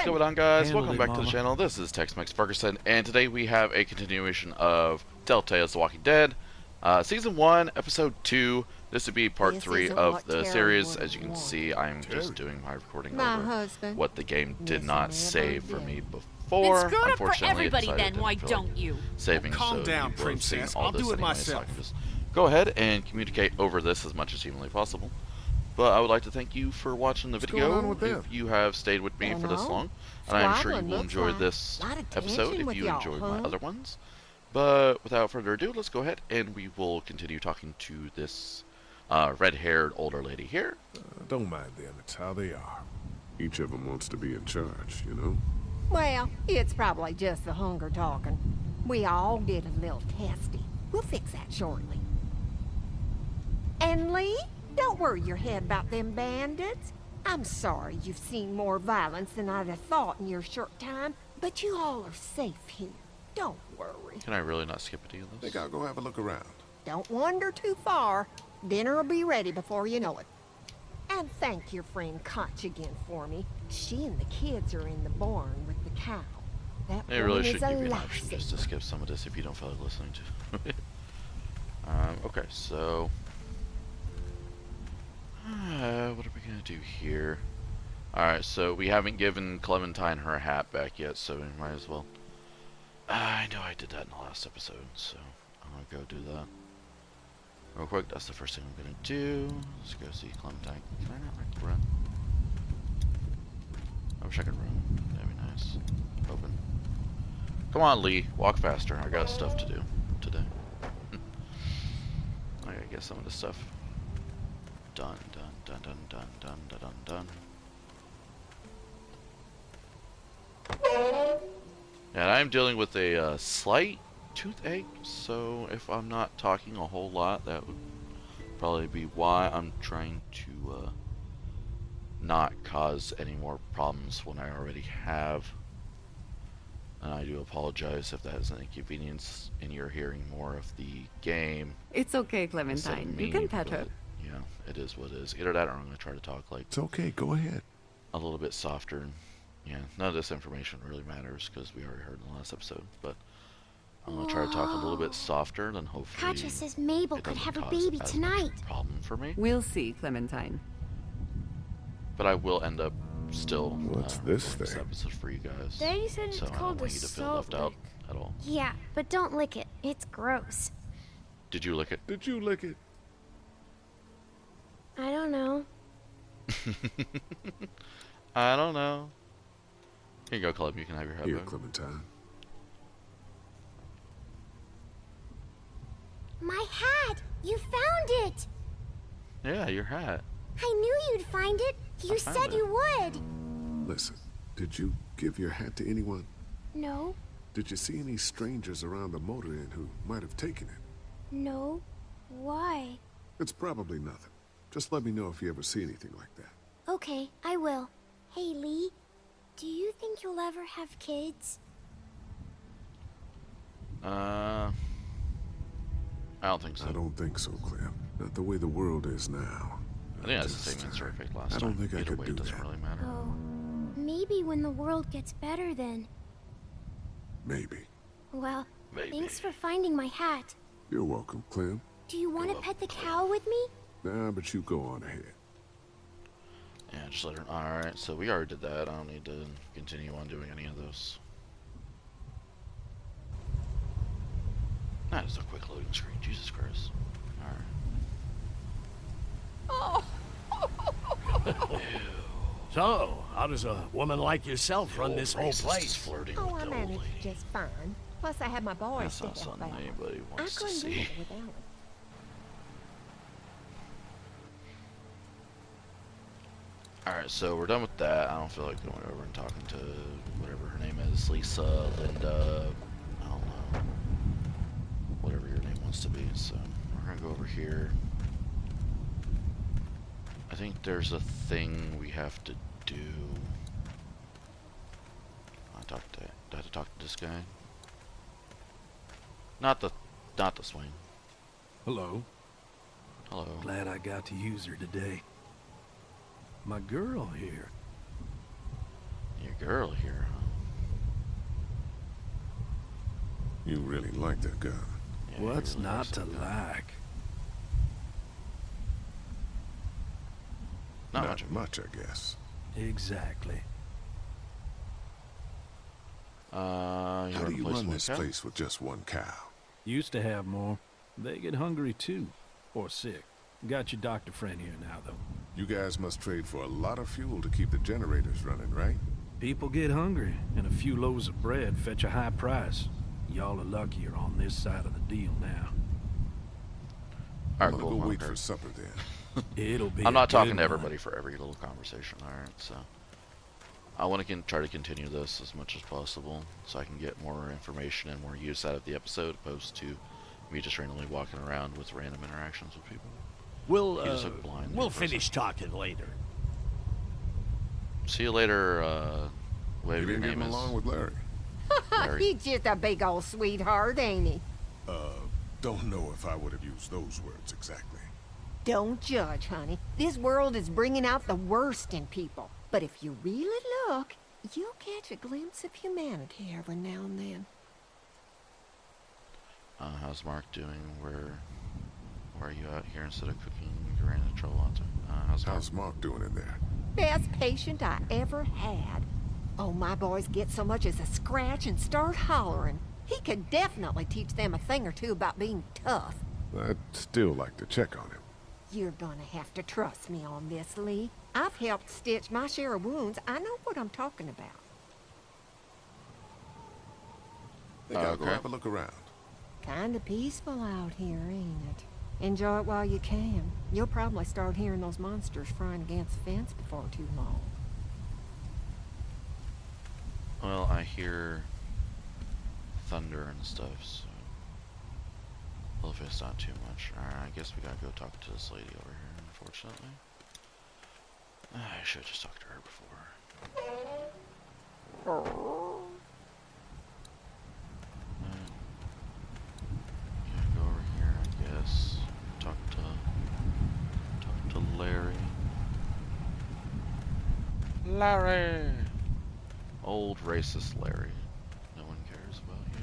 going on, guys? Welcome back to the channel. This is TexMexFerguson, and today we have a continuation of TellTales The Walking Dead, Season 1, Episode 2. This would be Part 3 of the series. As you can see, I'm just doing my recording over what the game did not save for me before. Unfortunately, it decided to why don't you? saving, calm down, princess. I'll do it myself. So I can just go ahead and communicate over this as much as humanly possible. But I would like to thank you for watching the video, if you have stayed with me for this long. And I'm sure you will enjoy this episode if you enjoyed my other ones. But without further ado, let's go ahead and we will continue talking to this red-haired older lady here. Don't mind them, it's how they are. Each of them wants to be in charge, you know? Well, it's probably just the hunger talking. We all get a little testy. We'll fix that shortly. And Lee? Don't worry your head about them bandits. I'm sorry you've seen more violence than I'd have thought in your short time, but you all are safe here. Don't worry. Can I really not skip a deal of this? Think I'll go have a look around. Don't wander too far. Dinner will be ready before you know it. And thank your friend Koch again for me. She and the kids are in the barn with the cow. That They really should is a give you an option lifesaver. just to skip some of this if you don't feel like listening to it. Okay, so... what are we going to do here? Alright, so we haven't given Clementine her hat back yet, so we might as well. I know I did that in the last episode, so I'm going to go do that. Real quick, that's the first thing I'm going to do. Let's go see Clementine. Can I not run? I wish I could run. That'd be nice. Open. Come on, Lee. Walk faster. I got stuff to do today. I gotta get some of this stuff done. And I'm dealing with a slight toothache, so if I'm not talking a whole lot, that would probably be why. I'm trying to not cause any more problems when I already have. And I do apologize if that is an inconvenience and you're hearing more of the game. It's okay, Clementine. Me, You can pet her. Yeah, it is what it is. Either that or I'm going to try to talk like It's okay, go ahead. a little bit softer. And, yeah, none of this information really matters because we already heard in the last episode. But I'm going to try to talk a little bit softer, then hopefully Katja says Mabel it could doesn't have a cause baby as tonight. much problem for me. We'll see, Clementine. But I will end up still What's this doing thing? episode for you guys. Daddy said So it's I called don't a want you to feel salt left out lick. at all. Yeah, but don't lick it. It's gross. Did you lick it? Did you lick it? I don't know. I don't know. Here you go, Clem. You can have your head Here, back. Clementine. My hat! You found it! Yeah, your hat. I knew you'd find it. You found said it. you would. Listen, did you give your hat to anyone? No, Did you see any strangers around the motor inn who might have taken it? no. Why? It's probably nothing. Just let me know if you ever see anything like that. Okay, I will. Hey, Lee. Do you think you'll ever have kids? I don't think so. I don't think so, Clem. Not the way the world is now. I think that's the same answer I picked last I time. don't think I Either could way, do it doesn't that. really matter. Oh, maybe when the world gets better then. Maybe. Well, Maybe. thanks for finding my hat. You're welcome, Clem. Do you want to You're pet the welcome. cow with me? Nah, but you go on ahead. Yeah, just let her. Alright, so we already did that. I don't need to continue on doing any of those. That is a quick loading screen. Jesus Christ. Alright. So, how does a woman like yourself run this whole Racist is place? flirting Oh, with I the managed old lady. just fine. Plus, I have my boys That's to not help something out. anybody I wants to couldn't do see. it without them. Alright, so we're done with that. I don't feel like going over and talking to whatever her name is. Lisa, Linda, I don't know. Whatever your name wants to be. So we're gonna go over here. I think there's a thing we have to do. Do I have to talk to this guy? Not the swing. Hello. Hello. Glad I got to use her today. My girl here. Your girl here, huh? You really like that gun. Yeah, he What's really not likes to that gun. like? Not Not much. much, I guess. Exactly. You How do run you a place run with this a cow? place with just one cow? Used to have more. They get hungry too. Or sick. Got your doctor friend here now, though. You guys must trade for a lot of fuel to keep the generators running, right? People get hungry, and a few loaves of bread fetch a high price. Y'all are luckier on this side of the deal now. All I'm right, gonna cool. go wait okay. for supper then. It'll be I'm not a talking good to one. everybody for every little conversation. All right, so I want to try to continue this as much as possible, so I can get more information and more use out of the episode, opposed to me just randomly walking around with random interactions with people. We'll, You just look blind we'll there for a finish talking later. See you later. You Whatever your didn't get name is. along with Larry? Larry. He's just a big old sweetheart, ain't he? Don't know if I would have used those words exactly. Don't judge, honey. This world is bringing out the worst in people. But if you really look, you'll catch a glimpse of humanity every now and then. How's Mark doing? Where are you out here instead of cooking granite troll latte? How's Mark doing in there? Best patient I ever had. Oh, my boys get so much as a scratch and start hollering. He could definitely teach them a thing or two about being tough. I'd still like to check on him. You're gonna have to trust me on this, Lee. I've helped stitch my share of wounds. I know what I'm talking about. Think I'll go Okay. have a look around. Kinda peaceful out here, ain't it? Enjoy it while you can. You'll probably start hearing those monsters frying against the fence before too long. Well, I hear thunder and stuff, so hopefully it's not too much. Alright, I guess we gotta go talk to this lady over here, unfortunately. I should have just talked to her before. Yeah, go over here, I guess. Talk to Larry. Larry! Old racist Larry. No one cares about you.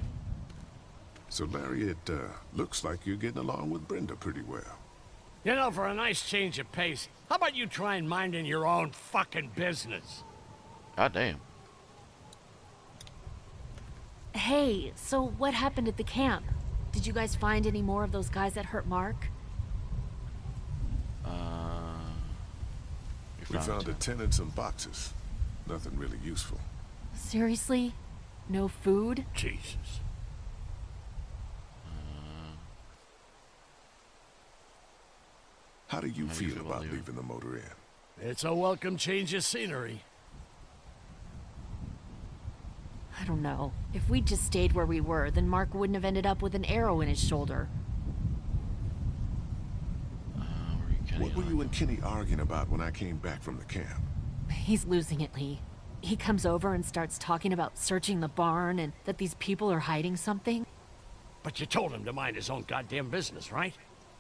So, Larry, it looks like you're getting along with Brenda pretty well. You know, for a nice change of pace, how about you try and minding your own fucking business? God damn. Hey, so what happened at the camp? Did you guys find any more of those guys that hurt Mark? We found a it. tin and some boxes. Nothing really useful. Seriously? No food? Jesus. How do you How do you feel feel about about leaving the motor in? It's a welcome change of scenery. I don't know. If we'd just stayed where we were, then Mark wouldn't have ended up with an arrow in his shoulder. What were you and Kenny arguing about when I came back from the camp? He's losing it, Lee. He comes over and starts talking about searching the barn and that these people are hiding something. But you told him to mind his own goddamn business, right?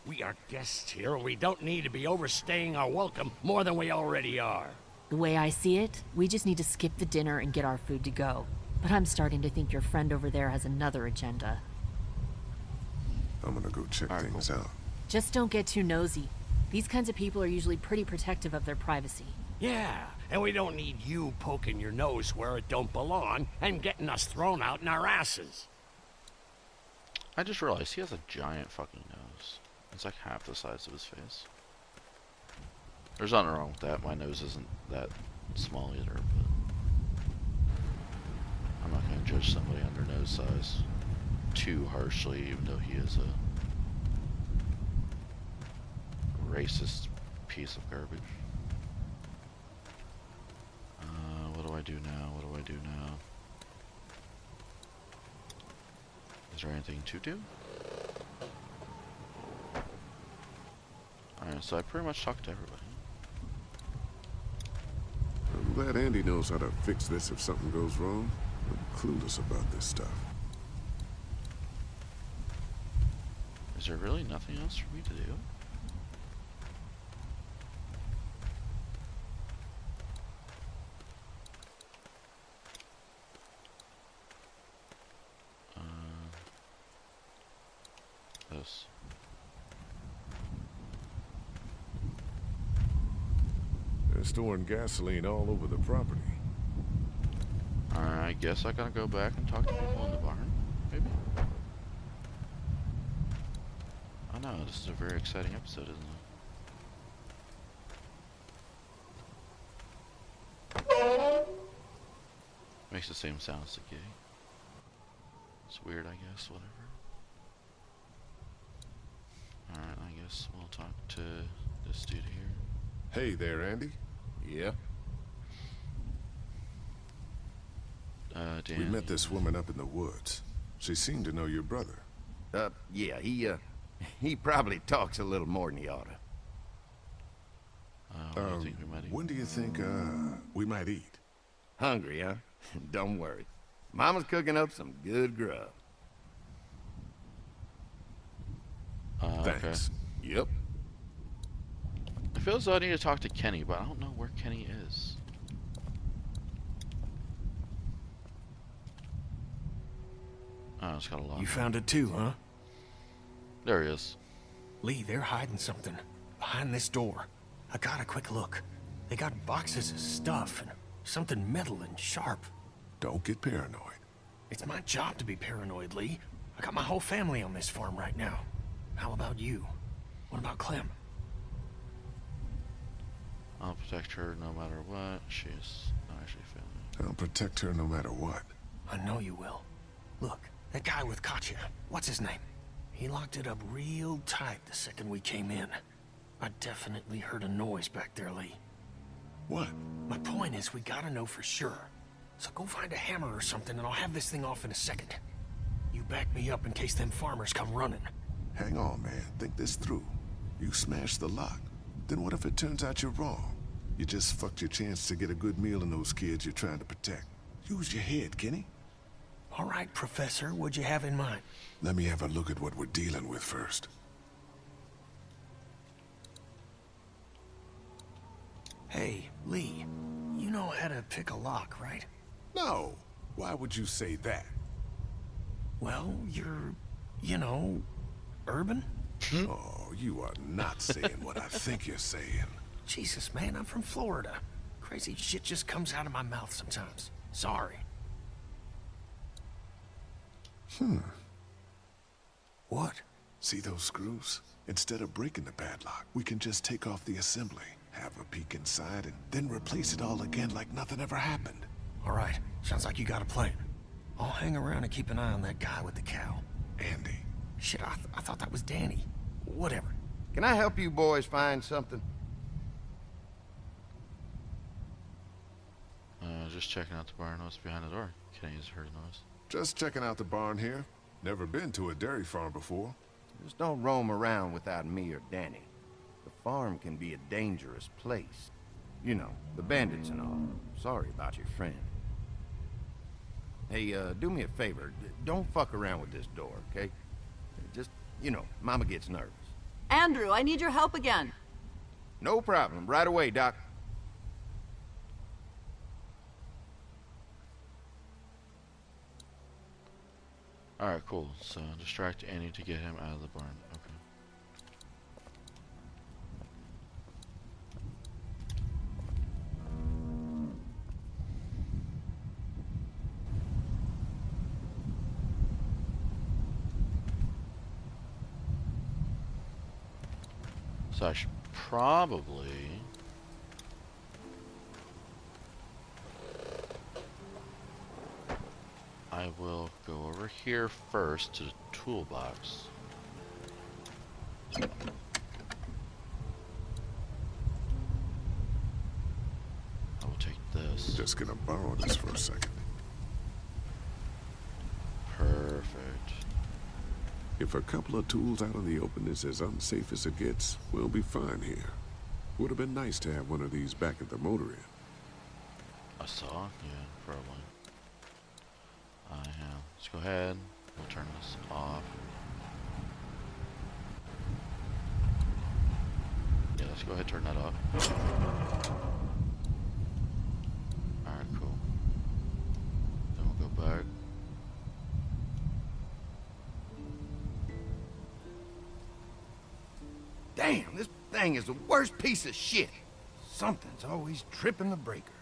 We are guests here, and we don't need to be overstaying our welcome more than we already are. The way I see it, we just need to skip the dinner and get our food to go. But I'm starting to think your friend over there has another agenda. I'm gonna go check Alright, things out. Just don't get too nosy. These kinds of people are usually pretty protective of their privacy. Yeah, and we don't need you poking your nose where it don't belong and getting us thrown out in our asses. I just realized he has a giant fucking nose. It's like half the size of his face. There's nothing wrong with that. My nose isn't that small either, but I'm not going to judge somebody on their nose size too harshly, even though he is a racist piece of garbage. What do I do now? What do I do now? Is there anything to do? Alright, so I pretty much talked to everybody. I'm glad Andy knows how to fix this if something goes wrong. I'm clueless about this stuff. Is there really nothing else for me to do? this. They're storing gasoline all over the property. Alright, I guess I gotta go back and talk to people in the barn, maybe? I know, this is a very exciting episode, isn't it? Makes the same sound as the gate. It's weird, I guess, whatever. Alright, I guess we'll talk to this dude here. Hey there, Andy. Yeah? Dan. We met this woman up in the woods. She seemed to know your brother. Yeah, he probably talks a little more than he oughta. What do you think we might eat? When do you think, we might eat? Hungry, huh? Don't worry. Mama's cooking up some good grub. Thanks. Yep. I feel as though I need to talk to Kenny, but I don't know where Kenny is. Oh, it's got a lot. You found it too, huh? There he is. Lee, they're hiding something behind this door. I got a quick look. They got boxes of stuff and something metal and sharp. Don't get paranoid. It's my job to be paranoid, Lee. I got my whole family on this farm right now. How about you? What about Clem? I'll protect her no matter what. She's not actually family. I'll protect her no matter what. I know you will. Look, that guy with Katya, what's his name? He locked it up real tight the second we came in. I definitely heard a noise back there, Lee. What? My point is, we gotta know for sure. So go find a hammer or something and I'll have this thing off in a second. You back me up in case them farmers come running. Hang on, man. Think this through. You smashed the lock. Then what if it turns out you're wrong? You just fucked your chance to get a good meal in those kids you're trying to protect. Use your head, Kenny. All right, Professor, what'd you have in mind? Let me have a look at what we're dealing with first. Hey, Lee, you know how to pick a lock, right? No. Why would you say that? Well, you're, you know, urban? Oh, you are not saying what I think you're saying. Jesus, man, I'm from Florida. Crazy shit just comes out of my mouth sometimes. Sorry. What? See those screws? Instead of breaking the padlock, we can just take off the assembly, have a peek inside, and then replace it all again like nothing ever happened. All right, sounds like you got a plan. I'll hang around and keep an eye on that guy with the cow. Andy. Shit, I thought that was Danny. Whatever. Can I help you boys find something? Just checking out the barn. What's behind the door? Kenny's heard a noise. Just checking out the barn here. Never been to a dairy farm before. Just don't roam around without me or Danny. The farm can be a dangerous place. You know, the bandits and all. Sorry about your friend. Hey, do me a favor. Don't fuck around with this door, okay? Just, you know, Mama gets nervous. Andrew, I need your help again. No problem. Right away, Doc. Alright, cool. So, distract Annie to get him out of the barn. Okay. So I should probably... I will go over here first to the toolbox. I will take this. Just gonna borrow this for a second. Perfect. If a couple of tools out in the open is as unsafe as it gets, we'll be fine here. Would have been nice to have one of these back at the motor inn. A saw? Yeah, probably. Yeah. Let's go ahead. We'll turn this off. Yeah, let's go ahead and turn that off. Alright, cool. Then we'll go back. Damn, this thing is the worst piece of shit. Something's always tripping the breaker.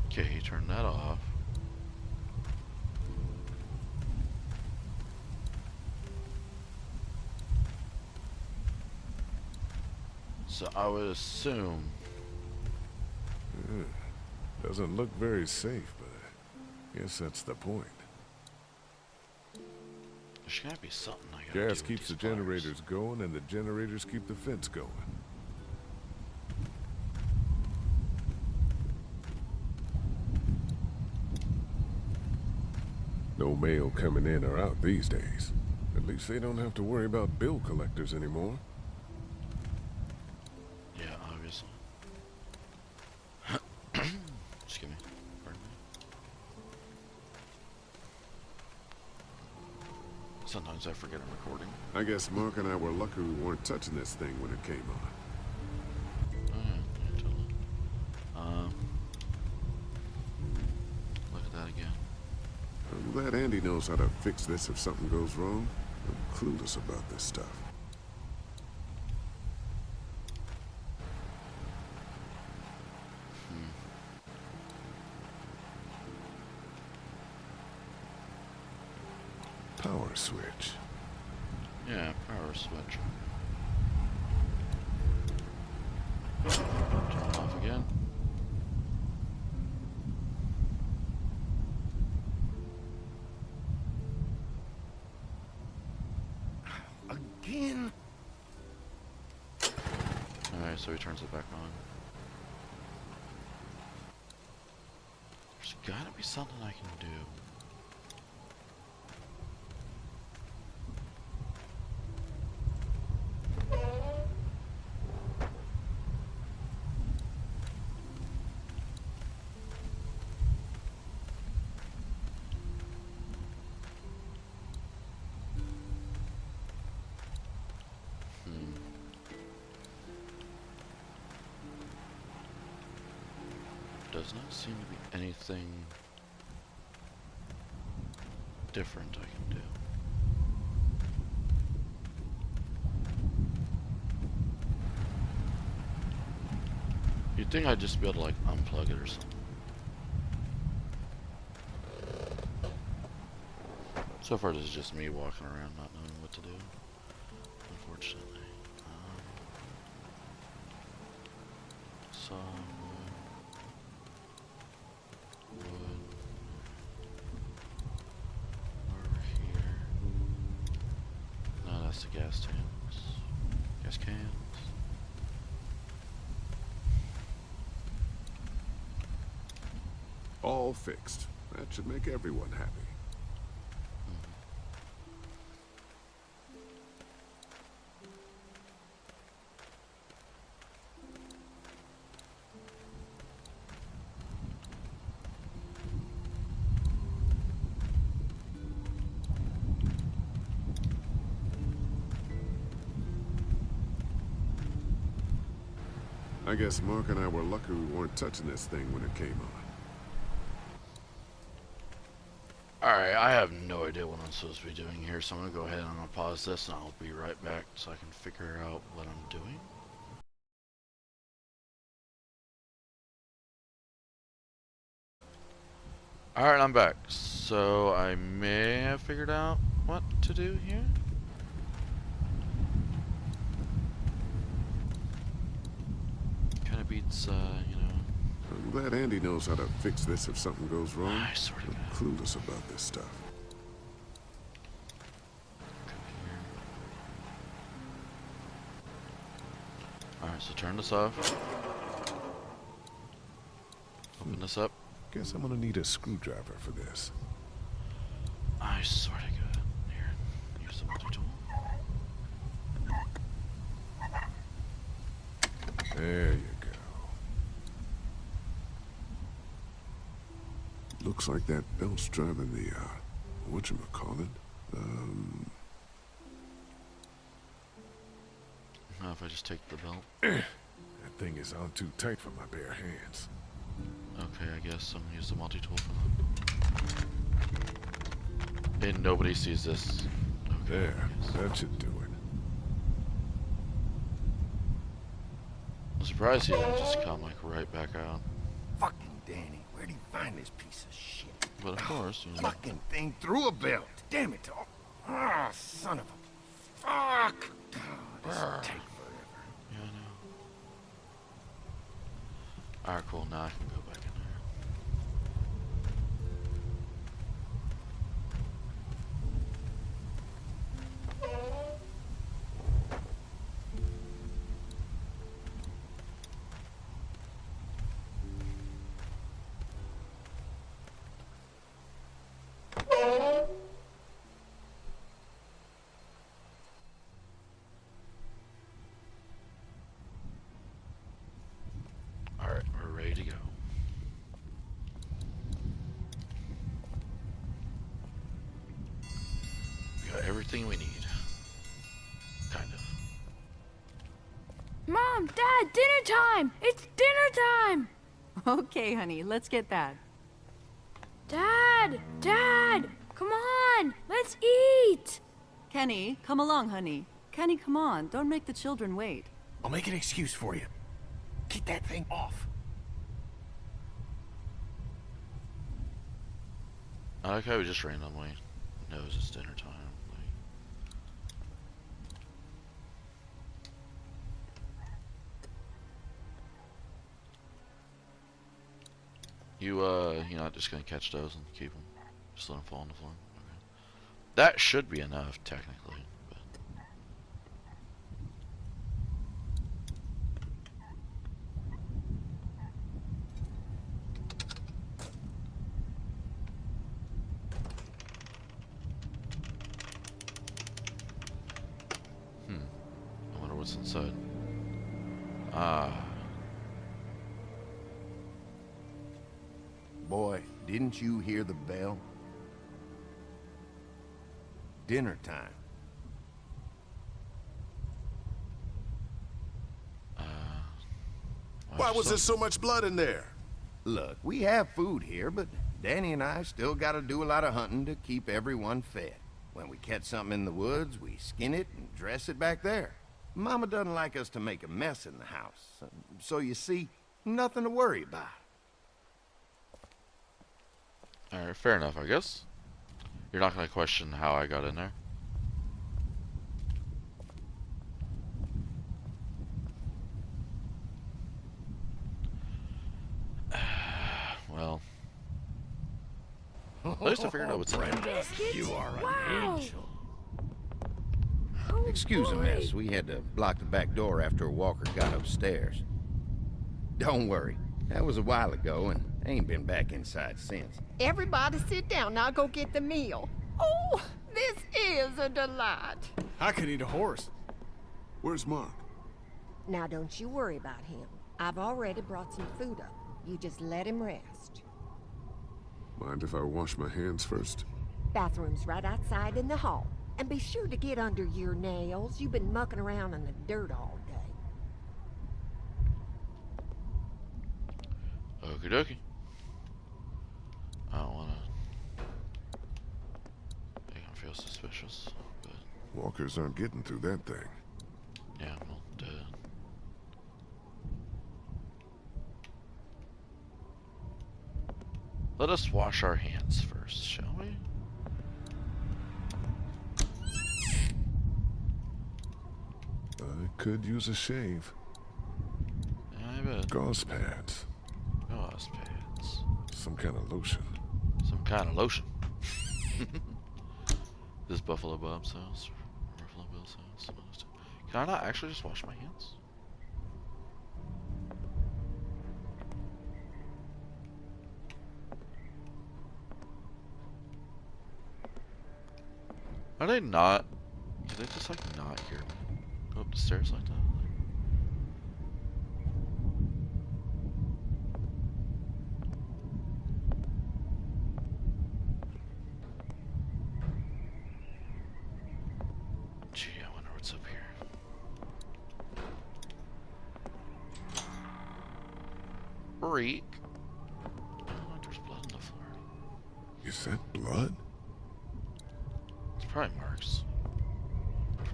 Okay, turn that off. So I would assume. Doesn't look very safe, but I guess that's the point. There's gotta be something I gotta do Gas with keeps the these wires. generators going, and the generators keep the fence going. No mail coming in or out these days. At least they don't have to worry about bill collectors anymore. Yeah, obviously. Excuse me. Pardon me. Sometimes I forget I'm recording. I guess Mark and I were lucky we weren't touching this thing when it came on. Yeah, totally. Look at that again. I'm glad Andy knows how to fix this if something goes wrong. I'm clueless about this stuff. Power switch. Yeah, power switch. Turn it off again. Again? Alright, so he turns it back on. There's gotta be something I can do. Does not seem to be anything different I can do. You'd think I'd just be able to like unplug it or something. So far this is just me walking around not knowing what to do, unfortunately. Saw wood over here. No, that's the gas tanks. Gas cans. All fixed. That should make everyone happy. I guess Mark and I were lucky we weren't touching this thing when it came on. Alright, I have no idea what I'm supposed to be doing here, so I'm going to go ahead and I'm going to pause this and I'll be right back so I can figure out what I'm doing. Alright, I'm back. So I may have figured out what to do here. Kind of beats, you know. I'm glad Andy knows how to fix this if something goes wrong. I sort of I'm clueless about this stuff. Alright, so turn this off. Open this up. Guess I'm gonna need a screwdriver for this. I sort of good. Here, use the multi-tool. There you go. Looks like that belt's driving the, whatchamacallit? Now if I just take the belt. That thing is on too tight for my bare hands. Okay, I guess I'm gonna use the multi-tool for that. And nobody sees this. Okay, There, that should do it. I'm surprised he didn't just come like right back out. Fucking Danny, where'd he find this piece of shit? But of course, you know. Fucking thing through a belt. Damn it. Oh, son of a... Fuck. Oh, this will take forever. Yeah, I know. Alright, cool. Now I can go back in there. Alright, we're ready to go. We got everything we need. Kind of. Mom, Dad, dinner time! It's dinner time! Okay, honey, let's get that. Dad! Dad! Come on! Let's eat! Kenny, come along, honey. Kenny, come on. Don't make the children wait. I'll make an excuse for you. Keep that thing off. I like how he just randomly knows it's dinner time. You're not just gonna catch those and keep them. Just let them fall on the floor. Okay. That should be enough, technically. But... I wonder what's inside. Ah. Boy, didn't you hear the bell? Dinner time. Why was there so much blood in there? Look, we have food here, but Danny and I still gotta do a lot of hunting to keep everyone fed. When we catch something in the woods, we skin it and dress it back there. Mama doesn't like us to make a mess in the house, so you see, nothing to worry about. Alright, fair enough, I guess. You're not gonna question how I got in there. Well, at least I figured out what's in there. Brenda, you are an angel. Excuse me, miss. We had to block the back door after Walker got upstairs. Don't worry. That was a while ago, and I ain't been back inside since. Everybody sit down. I'll go get the meal. Oh, this is a delight. I could eat a horse. Where's Mark? Now, don't you worry about him. I've already brought some food up. You just let him rest. Mind if I wash my hands first? Bathroom's right outside in the hall. And be sure to get under your nails. You've been mucking around in the dirt all day. Okie dokie. I don't wanna make him feel suspicious, but Walkers aren't getting through that thing. yeah, well, let us wash our hands first, shall we? I could use a shave. Yeah, I bet. Gauze pads. Gauze pads. Some kind of lotion. Some kind of lotion. This Buffalo Bob's house. Buffalo Bill's house. Can I not actually just wash my hands? Are they not? Are they just like not hear me go up the stairs like that? Gee, I wonder what's up here. Freak. Is that blood? It's probably Mark's.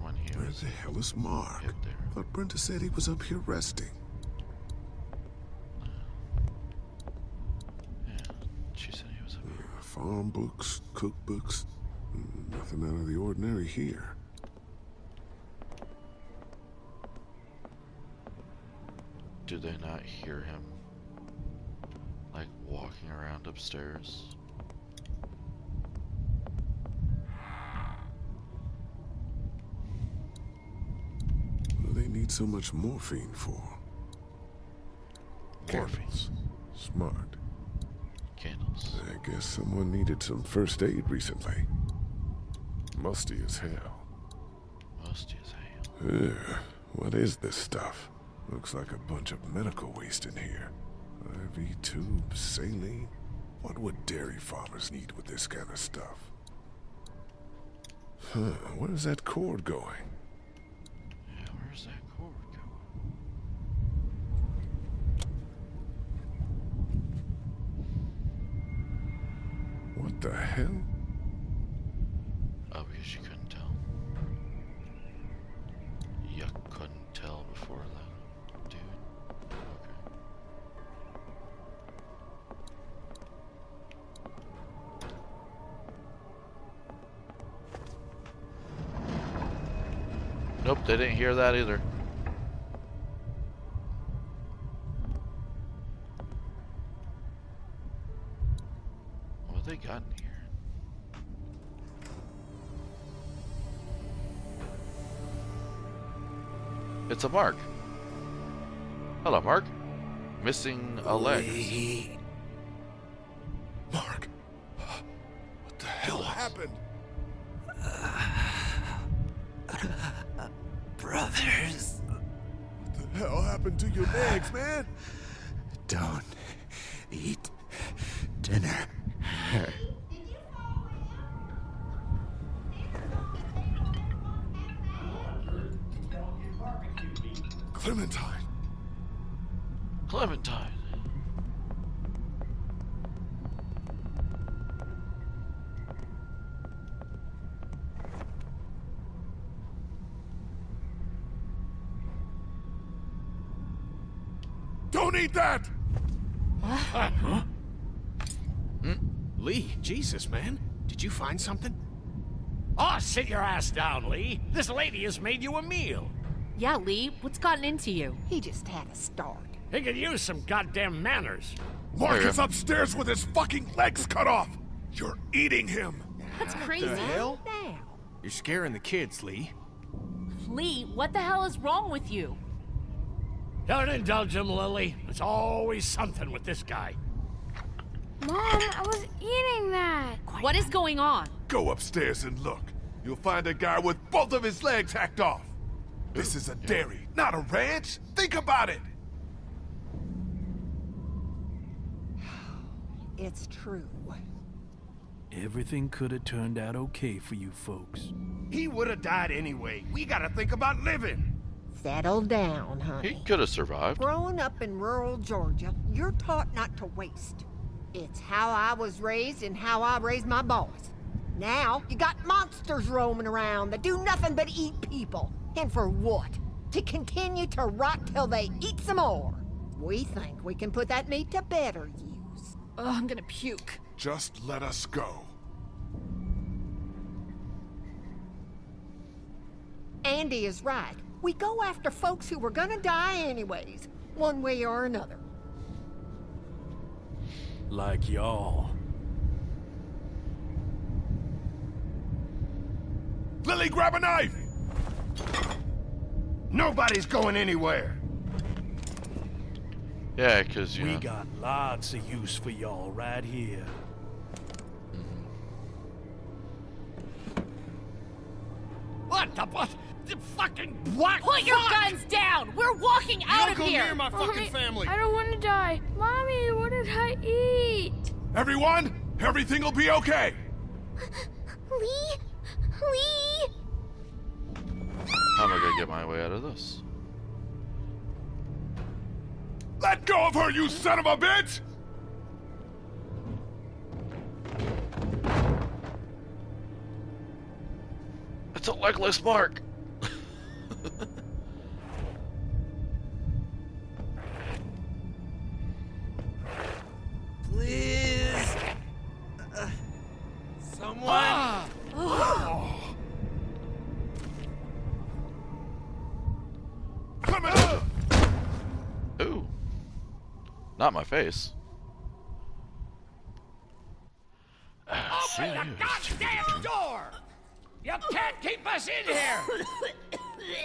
When he Where was the hell is Mark? hit there. But Brenda said he was up here resting. Yeah, she said he was up here. Farm books, cookbooks. Nothing out of the ordinary here. Do they not hear him, like, walking around upstairs? What do they need so much morphine for? Morphine. Candles. Smart. Candles. I guess someone needed some first aid recently. Musty as hell. Musty as hell. Ugh, what is this stuff? Looks like a bunch of medical waste in here. IV tubes, saline. What would dairy farmers need with this kind of stuff? Huh, where's that cord going? Yeah, where's that cord going? What the hell? Oh, because you couldn't tell. You couldn't tell before that, dude. Okay. Nope, they didn't hear that either. What have they got in here? It's a Mark. Hello, Mark. Missing a leg. Mark! What the hell happened? Brothers, What the hell happened to your legs, man? don't eat dinner. Clementine. Clementine. Don't eat that! Lee, Jesus, man. Did you find something? Oh, sit your ass down, Lee. This lady has made you a meal. Yeah, Lee, what's gotten into you? He just had a start. He could use some goddamn manners. Mark Hey, is upstairs with his fucking legs cut off! You're eating him! That's crazy. Now. You're scaring the kids, Lee. Lee, what the hell is wrong with you? Don't indulge him, Lily. It's always something with this guy. Mom, I was eating that. What is going on? Go upstairs and look. You'll find a guy with both of his legs hacked off. This is a dairy, not a ranch. Think about it. It's true. Everything could have turned out okay for you folks. He would have died anyway. We gotta think about living. Settle down, honey. He could have survived. Growing up in rural Georgia, you're taught not to waste. It's how I was raised and how I raised my boys. Now, you got monsters roaming around that do nothing but eat people. And for what? To continue to rot till they eat some more. We think we can put that meat to better use. Oh, I'm gonna puke. Just let us go. Andy is right. We go after folks who were gonna die anyways, one way or another. Like y'all. Lily, grab a knife! Nobody's going anywhere. Yeah, because, you We know. got lots of use for y'all right here. What the the fucking what? Put your guns down! We're walking out of here! my fucking family. I don't want to die. Mommy, what did I eat? Everyone, everything will be okay. Lee? Lee? How am I gonna get my way out of this? Let go of her, you son of a bitch! Legless Mark! Please. Someone. Come on! Ooh. Not my face. Open the goddamn door! You can't keep us in here!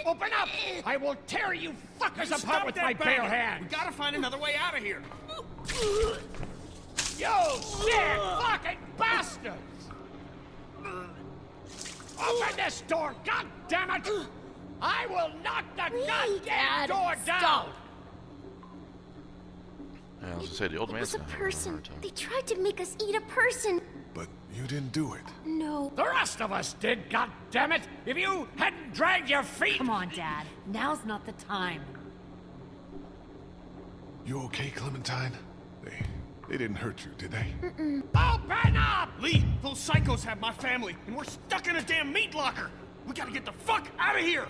Open up! I will tear you fuckers apart with my bare hands! We gotta find another way out of here. You sick fucking bastards! Open this door, goddammit! I will knock the goddamn Dad, door down! stop. Yeah, I was gonna say, the old It man's was a gonna have a hard person. time. They tried to make us eat a person. But you didn't do it. No. The rest of us did, goddammit! If you hadn't dragged your feet... Come on, Dad. Now's not the time. You okay, Clementine? They didn't hurt you, did they? Open up! Lee, those psychos have my family, and we're stuck in a damn meat locker. We gotta get the fuck out of here.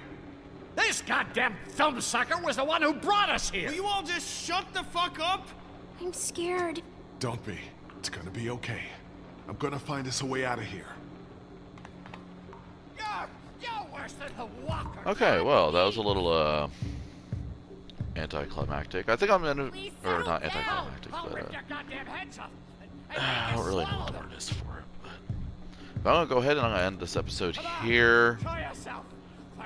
This goddamn film sucker was the one who brought us here! Will you all just shut the fuck up? I'm scared. Don't be. It's gonna be okay. I'm gonna find us a way out of here. You're worse than the walker! Okay, well, that was a little, anticlimactic. I think I'm gonna... Or not anticlimactic, I'll but, rip your goddamn heads off and I make don't you really know swallow what the them. word is for it, but I'm gonna go ahead and I'm gonna end this episode here, Try yourself.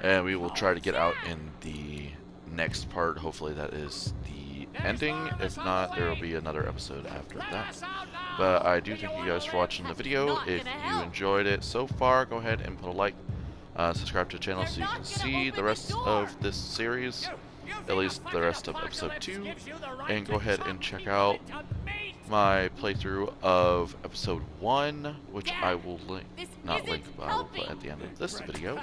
and we will try to get out in the next part. Hopefully that is the ending. If not, there will be another episode after that. But I do thank you guys for watching the video. If you enjoyed it so far, go ahead and put a like, subscribe to the channel so you can see the rest of this series, at least the rest of episode 2, and go ahead and check out my playthrough of episode 1, which I will link, not link, but I will put at the end of this video.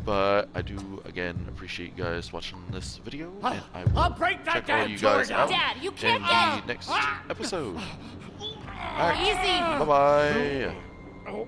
But I do, again, appreciate you guys watching this video, and I I'll will break that check all damn you guys door out down. Dad, you can't in get... the next episode. Alright, Easy. bye-bye. Oh.